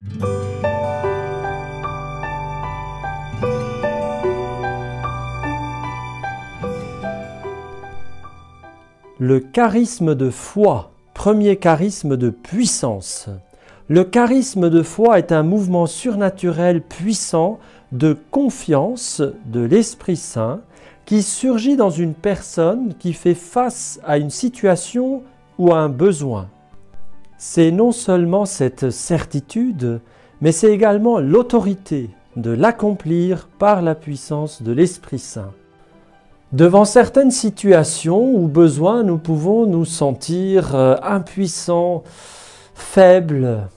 Le charisme de foi, premier charisme de puissance. Le charisme de foi est un mouvement surnaturel puissant de confiance de l'Esprit Saint qui surgit dans une personne qui fait face à une situation ou à un besoin. C'est non seulement cette certitude, mais c'est également l'autorité de l'accomplir par la puissance de l'Esprit Saint. Devant certaines situations ou besoins, nous pouvons nous sentir impuissants, faibles.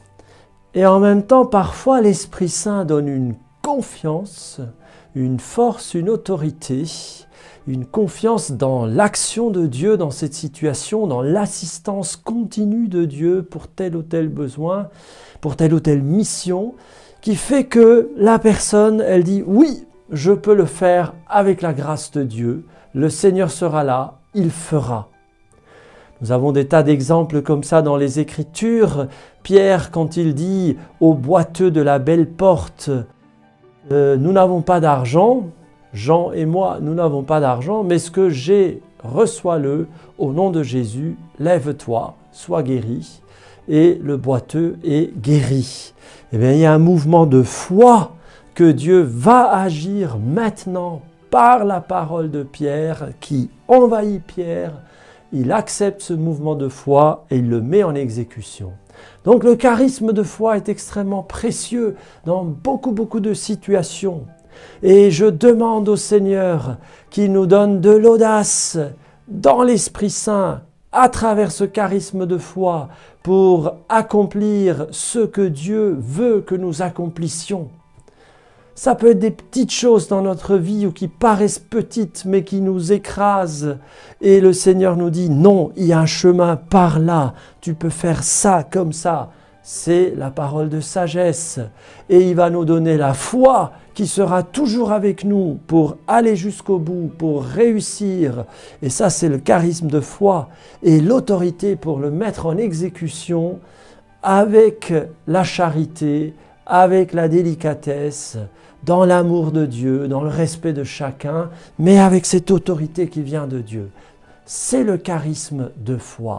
Et en même temps, parfois, l'Esprit Saint donne une confiance, une force, une autorité, une confiance dans l'action de Dieu dans cette situation, dans l'assistance continue de Dieu pour tel ou tel besoin, pour telle ou telle mission, qui fait que la personne, elle dit « Oui, je peux le faire avec la grâce de Dieu. Le Seigneur sera là, il fera. » Nous avons des tas d'exemples comme ça dans les Écritures. Pierre, quand il dit au boiteux de la belle porte, nous n'avons pas d'argent, Jean et moi, nous n'avons pas d'argent, mais ce que j'ai, reçois-le, au nom de Jésus, lève-toi, sois guéri. Et le boiteux est guéri. Eh bien, il y a un mouvement de foi que Dieu va agir maintenant par la parole de Pierre qui envahit Pierre. Il accepte ce mouvement de foi et il le met en exécution. Donc le charisme de foi est extrêmement précieux dans beaucoup de situations. Et je demande au Seigneur qu'il nous donne de l'audace dans l'Esprit Saint à travers ce charisme de foi pour accomplir ce que Dieu veut que nous accomplissions. Ça peut être des petites choses dans notre vie ou qui paraissent petites mais qui nous écrasent. Et le Seigneur nous dit non, il y a un chemin par là, tu peux faire ça comme ça. C'est la parole de sagesse. Et il va nous donner la foi qui sera toujours avec nous pour aller jusqu'au bout, pour réussir. Et ça, c'est le charisme de foi et l'autorité pour le mettre en exécution avec la charité, avec la délicatesse, dans l'amour de Dieu, dans le respect de chacun, mais avec cette autorité qui vient de Dieu. C'est le charisme de foi.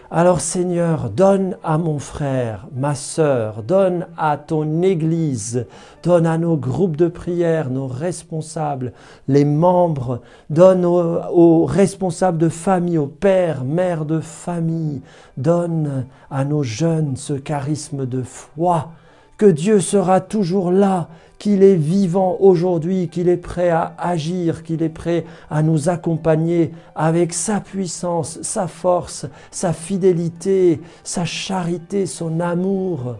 Alors Seigneur, donne à mon frère, ma sœur, donne à ton Église, donne à nos groupes de prière, nos responsables, les membres, donne aux responsables de famille, aux pères, mères de famille, donne à nos jeunes ce charisme de foi, que Dieu sera toujours là, qu'il est vivant aujourd'hui, qu'il est prêt à agir, qu'il est prêt à nous accompagner avec sa puissance, sa force, sa fidélité, sa charité, son amour.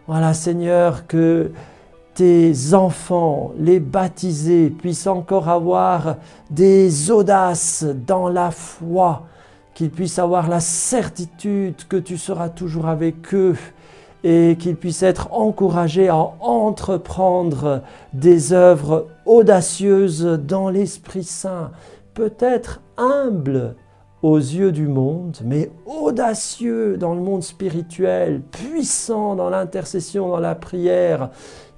Voilà Seigneur, que tes enfants, les baptisés, puissent encore avoir des audaces dans la foi, qu'ils puissent avoir la certitude que tu seras toujours avec eux, et qu'ils puissent être encouragés à entreprendre des œuvres audacieuses dans l'Esprit Saint, peut-être humbles aux yeux du monde, mais audacieux dans le monde spirituel, puissants dans l'intercession, dans la prière,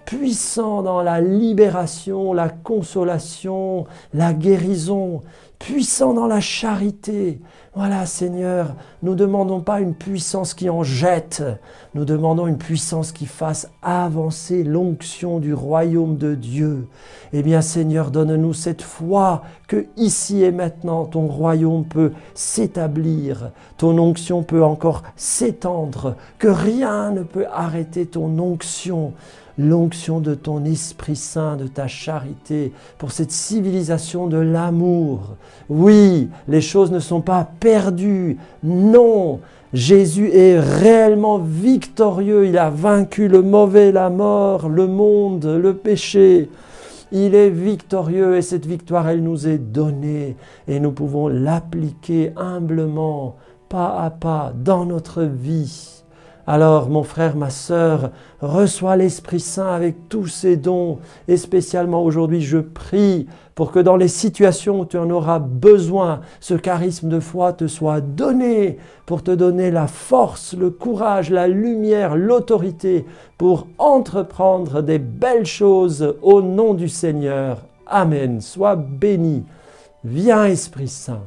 puissants dans la libération, la consolation, la guérison, puissants dans la charité. Voilà Seigneur, nous ne demandons pas une puissance qui en jette, nous demandons une puissance qui fasse avancer l'onction du royaume de Dieu. Eh bien Seigneur, donne-nous cette foi que ici et maintenant ton royaume peut s'établir, ton onction peut encore s'étendre, que rien ne peut arrêter ton onction. L'onction de ton Esprit Saint, de ta charité, pour cette civilisation de l'amour. Oui, les choses ne sont pas perdues. Non, Jésus est réellement victorieux. Il a vaincu le mauvais, la mort, le monde, le péché. Il est victorieux et cette victoire, elle nous est donnée et nous pouvons l'appliquer humblement, pas à pas, dans notre vie. Alors, mon frère, ma sœur, reçois l'Esprit Saint avec tous ses dons. Et spécialement aujourd'hui, je prie pour que dans les situations où tu en auras besoin, ce charisme de foi te soit donné pour te donner la force, le courage, la lumière, l'autorité pour entreprendre des belles choses au nom du Seigneur. Amen. Sois béni. Viens, Esprit Saint.